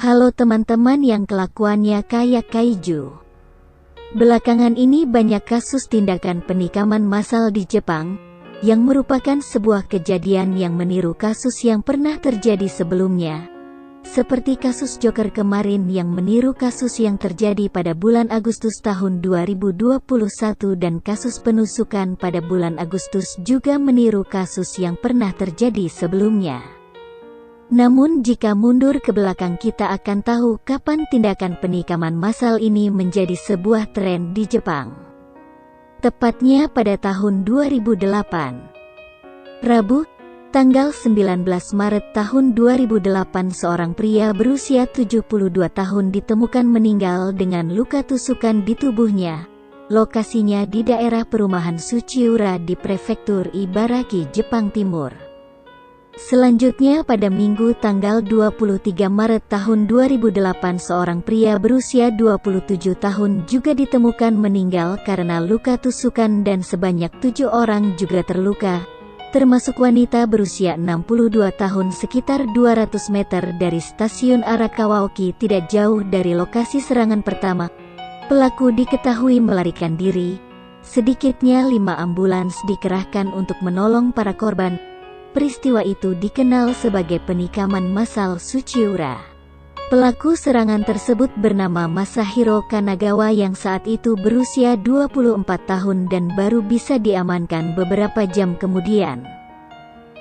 Halo teman-teman yang kelakuannya kayak kaiju. Belakangan ini banyak kasus tindakan penikaman massal di Jepang, yang merupakan sebuah kejadian yang meniru kasus yang pernah terjadi sebelumnya. Seperti kasus Joker kemarin yang meniru kasus yang terjadi pada bulan Agustus tahun 2021 dan kasus penusukan pada bulan Agustus juga meniru kasus yang pernah terjadi sebelumnya. Namun jika mundur ke belakang kita akan tahu kapan tindakan penikaman massal ini menjadi sebuah tren di Jepang. Tepatnya pada tahun 2008. Rabu, tanggal 19 Maret tahun 2008 seorang pria berusia 72 tahun ditemukan meninggal dengan luka tusukan di tubuhnya. Lokasinya di daerah perumahan Suchiura di prefektur Ibaraki, Jepang Timur. Selanjutnya pada Minggu tanggal 23 Maret tahun 2008 seorang pria berusia 27 tahun juga ditemukan meninggal karena luka tusukan dan sebanyak 7 orang juga terluka, termasuk wanita berusia 62 tahun sekitar 200 meter dari stasiun Arakawa-oki tidak jauh dari lokasi serangan pertama. Pelaku diketahui melarikan diri. Sedikitnya 5 ambulans dikerahkan untuk menolong para korban. Peristiwa itu dikenal sebagai penikaman massal Suchiura. Pelaku serangan tersebut bernama Masahiro Kanagawa yang saat itu berusia 24 tahun dan baru bisa diamankan beberapa jam kemudian.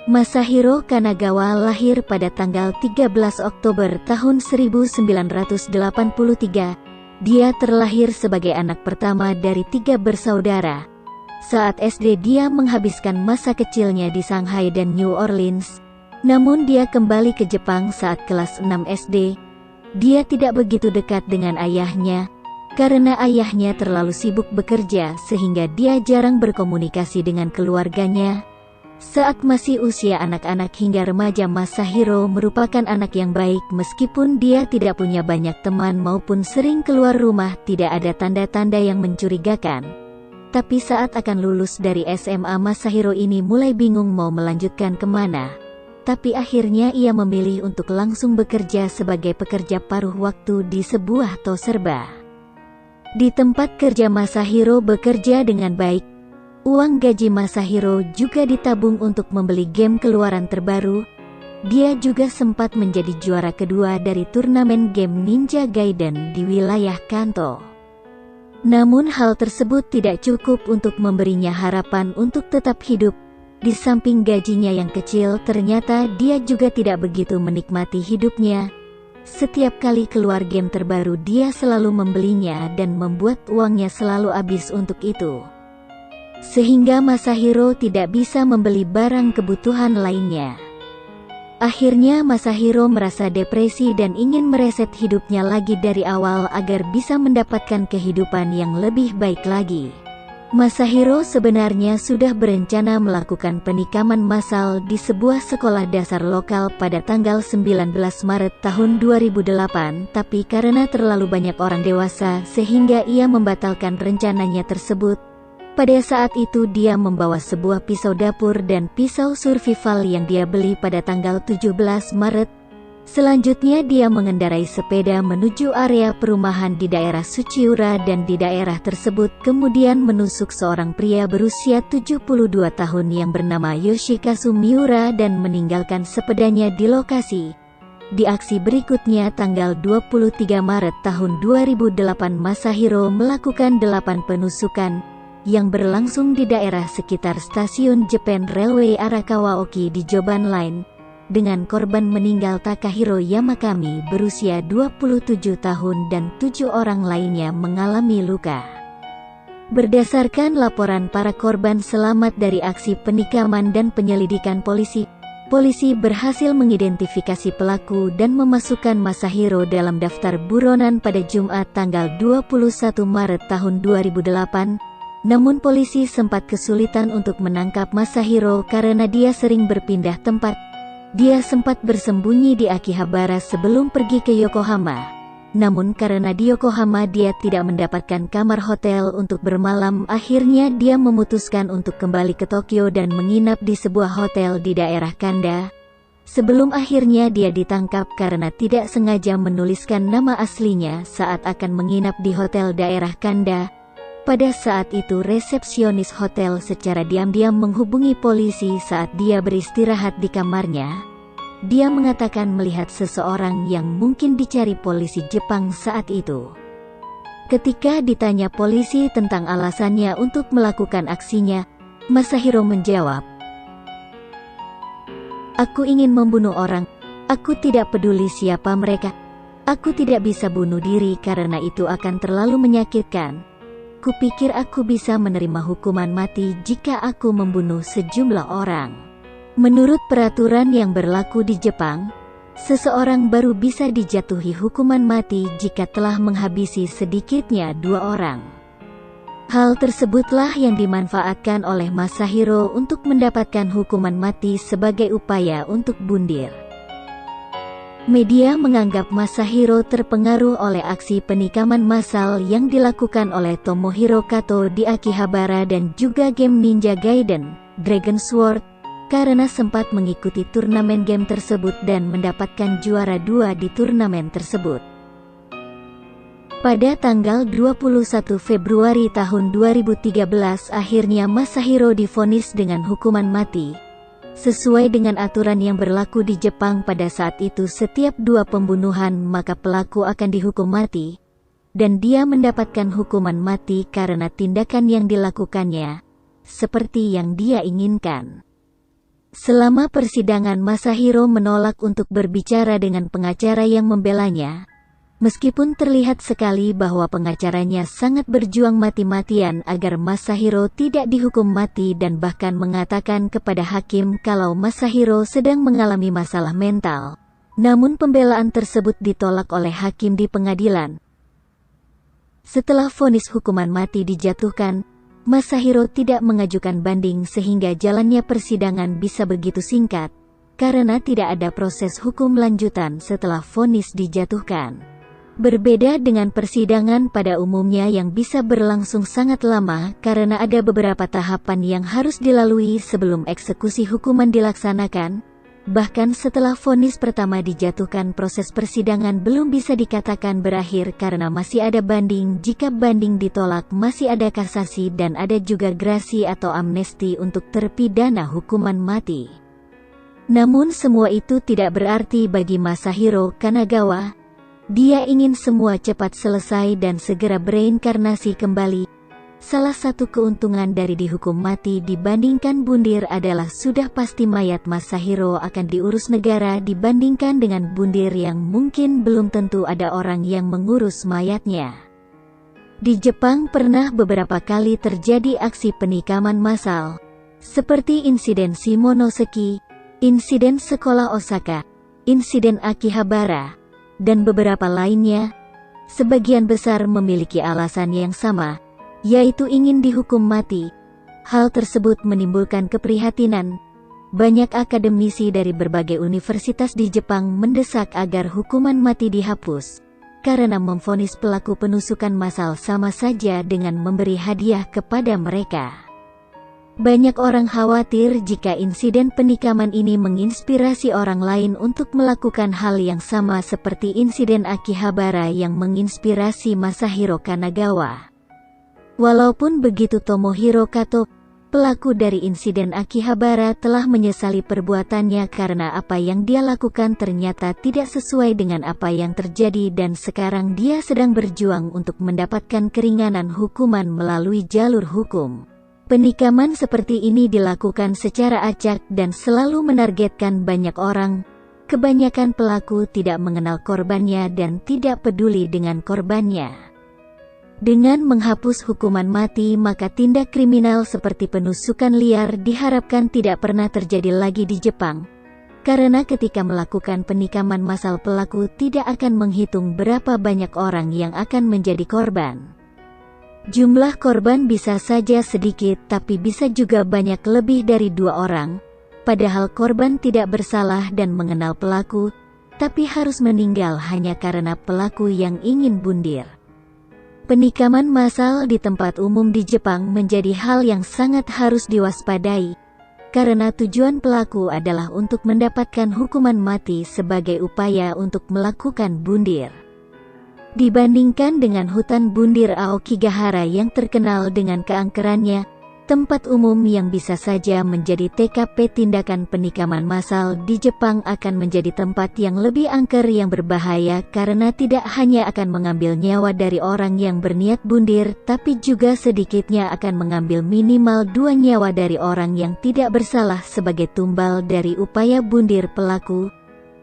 Masahiro Kanagawa lahir pada tanggal 13 Oktober tahun 1983. Dia terlahir sebagai anak pertama dari 3 bersaudara. Saat SD dia menghabiskan masa kecilnya di Shanghai dan New Orleans. Namun dia kembali ke Jepang saat kelas 6 SD. Dia tidak begitu dekat dengan ayahnya, karena ayahnya terlalu sibuk bekerja sehingga dia jarang berkomunikasi dengan keluarganya. Saat masih usia anak-anak hingga remaja, Masahiro merupakan anak yang baik meskipun dia tidak punya banyak teman maupun sering keluar rumah. Tidak ada tanda-tanda yang mencurigakan. Tapi saat akan lulus dari SMA, Masahiro ini mulai bingung mau melanjutkan kemana. Tapi akhirnya ia memilih untuk langsung bekerja sebagai pekerja paruh waktu di sebuah toko serba. Di tempat kerja Masahiro bekerja dengan baik. Uang gaji Masahiro juga ditabung untuk membeli game keluaran terbaru. Dia juga sempat menjadi juara kedua dari turnamen game Ninja Gaiden di wilayah Kanto. Namun hal tersebut tidak cukup untuk memberinya harapan untuk tetap hidup. Di samping gajinya yang kecil, ternyata dia juga tidak begitu menikmati hidupnya. Setiap kali keluar game terbaru dia selalu membelinya dan membuat uangnya selalu habis untuk itu. Sehingga Masahiro tidak bisa membeli barang kebutuhan lainnya. Akhirnya Masahiro merasa depresi dan ingin mereset hidupnya lagi dari awal agar bisa mendapatkan kehidupan yang lebih baik lagi. Masahiro sebenarnya sudah berencana melakukan penikaman massal di sebuah sekolah dasar lokal pada tanggal 19 Maret tahun 2008, tapi karena terlalu banyak orang dewasa sehingga ia membatalkan rencananya tersebut. Pada saat itu dia membawa sebuah pisau dapur dan pisau survival yang dia beli pada tanggal 17 Maret. Selanjutnya dia mengendarai sepeda menuju area perumahan di daerah Suchiura dan di daerah tersebut kemudian menusuk seorang pria berusia 72 tahun yang bernama Yoshikazu Miura dan meninggalkan sepedanya di lokasi. Di aksi berikutnya tanggal 23 Maret tahun 2008 Masahiro melakukan 8 penusukan yang berlangsung di daerah sekitar stasiun Japan Railway Arakawa-oki di Joban Line, dengan korban meninggal Takahiro Yamakami berusia 27 tahun dan 7 orang lainnya mengalami luka. Berdasarkan laporan para korban selamat dari aksi penikaman dan penyelidikan polisi berhasil mengidentifikasi pelaku dan memasukkan Masahiro dalam daftar buronan pada Jumat tanggal 21 Maret tahun 2008. Namun polisi sempat kesulitan untuk menangkap Masahiro karena dia sering berpindah tempat. Dia sempat bersembunyi di Akihabara sebelum pergi ke Yokohama. Namun karena di Yokohama dia tidak mendapatkan kamar hotel untuk bermalam, akhirnya dia memutuskan untuk kembali ke Tokyo dan menginap di sebuah hotel di daerah Kanda. Sebelum akhirnya dia ditangkap karena tidak sengaja menuliskan nama aslinya saat akan menginap di hotel daerah Kanda. Pada saat itu resepsionis hotel secara diam-diam menghubungi polisi saat dia beristirahat di kamarnya. Dia mengatakan melihat seseorang yang mungkin dicari polisi Jepang saat itu. Ketika ditanya polisi tentang alasannya untuk melakukan aksinya, Masahiro menjawab, "Aku ingin membunuh orang. Aku tidak peduli siapa mereka. Aku tidak bisa bunuh diri karena itu akan terlalu menyakitkan. Kupikir aku bisa menerima hukuman mati jika aku membunuh sejumlah orang." Menurut peraturan yang berlaku di Jepang, seseorang baru bisa dijatuhi hukuman mati jika telah menghabisi sedikitnya 2 orang. Hal tersebutlah yang dimanfaatkan oleh Masahiro untuk mendapatkan hukuman mati sebagai upaya untuk bundir. Media menganggap Masahiro terpengaruh oleh aksi penikaman massal yang dilakukan oleh Tomohiro Kato di Akihabara dan juga game Ninja Gaiden, Dragon Sword, karena sempat mengikuti turnamen game tersebut dan mendapatkan juara 2 di turnamen tersebut. Pada tanggal 21 Februari tahun 2013 akhirnya Masahiro divonis dengan hukuman mati. Sesuai dengan aturan yang berlaku di Jepang pada saat itu, setiap 2 pembunuhan maka pelaku akan dihukum mati, dan dia mendapatkan hukuman mati karena tindakan yang dilakukannya, seperti yang dia inginkan. Selama persidangan Masahiro menolak untuk berbicara dengan pengacara yang membelanya. Meskipun terlihat sekali bahwa pengacaranya sangat berjuang mati-matian agar Masahiro tidak dihukum mati dan bahkan mengatakan kepada hakim kalau Masahiro sedang mengalami masalah mental. Namun pembelaan tersebut ditolak oleh hakim di pengadilan. Setelah vonis hukuman mati dijatuhkan, Masahiro tidak mengajukan banding sehingga jalannya persidangan bisa begitu singkat, karena tidak ada proses hukum lanjutan setelah vonis dijatuhkan. Berbeda dengan persidangan pada umumnya yang bisa berlangsung sangat lama karena ada beberapa tahapan yang harus dilalui sebelum eksekusi hukuman dilaksanakan. Bahkan setelah vonis pertama dijatuhkan, proses persidangan belum bisa dikatakan berakhir karena masih ada banding. Jika banding ditolak, masih ada kasasi dan ada juga grasi atau amnesti untuk terpidana hukuman mati. Namun semua itu tidak berarti bagi Masahiro Kanagawa. Dia ingin semua cepat selesai dan segera bereinkarnasi kembali. Salah satu keuntungan dari dihukum mati dibandingkan bundir adalah sudah pasti mayat Masahiro akan diurus negara dibandingkan dengan bundir yang mungkin belum tentu ada orang yang mengurus mayatnya. Di Jepang pernah beberapa kali terjadi aksi penikaman massal, seperti insiden Shimonoseki, insiden sekolah Osaka, insiden Akihabara, dan beberapa lainnya. Sebagian besar memiliki alasan yang sama, yaitu ingin dihukum mati. Hal tersebut menimbulkan keprihatinan. Banyak akademisi dari berbagai universitas di Jepang mendesak agar hukuman mati dihapus, karena memvonis pelaku penusukan massal sama saja dengan memberi hadiah kepada mereka. Banyak orang khawatir jika insiden penikaman ini menginspirasi orang lain untuk melakukan hal yang sama seperti insiden Akihabara yang menginspirasi Masahiro Kanagawa. Walaupun begitu, Tomohiro Kato, pelaku dari insiden Akihabara, telah menyesali perbuatannya karena apa yang dia lakukan ternyata tidak sesuai dengan apa yang terjadi dan sekarang dia sedang berjuang untuk mendapatkan keringanan hukuman melalui jalur hukum. Penikaman seperti ini dilakukan secara acak dan selalu menargetkan banyak orang. Kebanyakan pelaku tidak mengenal korbannya dan tidak peduli dengan korbannya. Dengan menghapus hukuman mati, maka tindak kriminal seperti penusukan liar diharapkan tidak pernah terjadi lagi di Jepang. Karena ketika melakukan penikaman massal, pelaku tidak akan menghitung berapa banyak orang yang akan menjadi korban. Jumlah korban bisa saja sedikit, tapi bisa juga banyak, lebih dari 2 orang. Padahal korban tidak bersalah dan mengenal pelaku, tapi harus meninggal hanya karena pelaku yang ingin bundir. Penikaman massal di tempat umum di Jepang menjadi hal yang sangat harus diwaspadai. karena tujuan pelaku adalah untuk mendapatkan hukuman mati sebagai upaya untuk melakukan bundir. Dibandingkan dengan hutan bundir Aokigahara yang terkenal dengan keangkerannya, tempat umum yang bisa saja menjadi TKP tindakan penikaman massal di Jepang akan menjadi tempat yang lebih angker yang berbahaya karena tidak hanya akan mengambil nyawa dari orang yang berniat bundir, tapi juga sedikitnya akan mengambil minimal 2 nyawa dari orang yang tidak bersalah sebagai tumbal dari upaya bundir pelaku.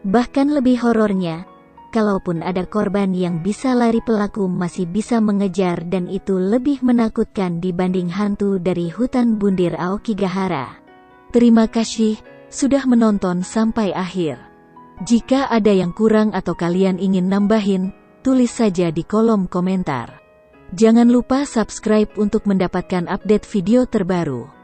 Bahkan lebih horornya, kalaupun ada korban yang bisa lari, pelaku masih bisa mengejar, dan itu lebih menakutkan dibanding hantu dari hutan bundir Aokigahara. Terima kasih sudah menonton sampai akhir. Jika ada yang kurang atau kalian ingin nambahin, tulis saja di kolom komentar. Jangan lupa subscribe untuk mendapatkan update video terbaru.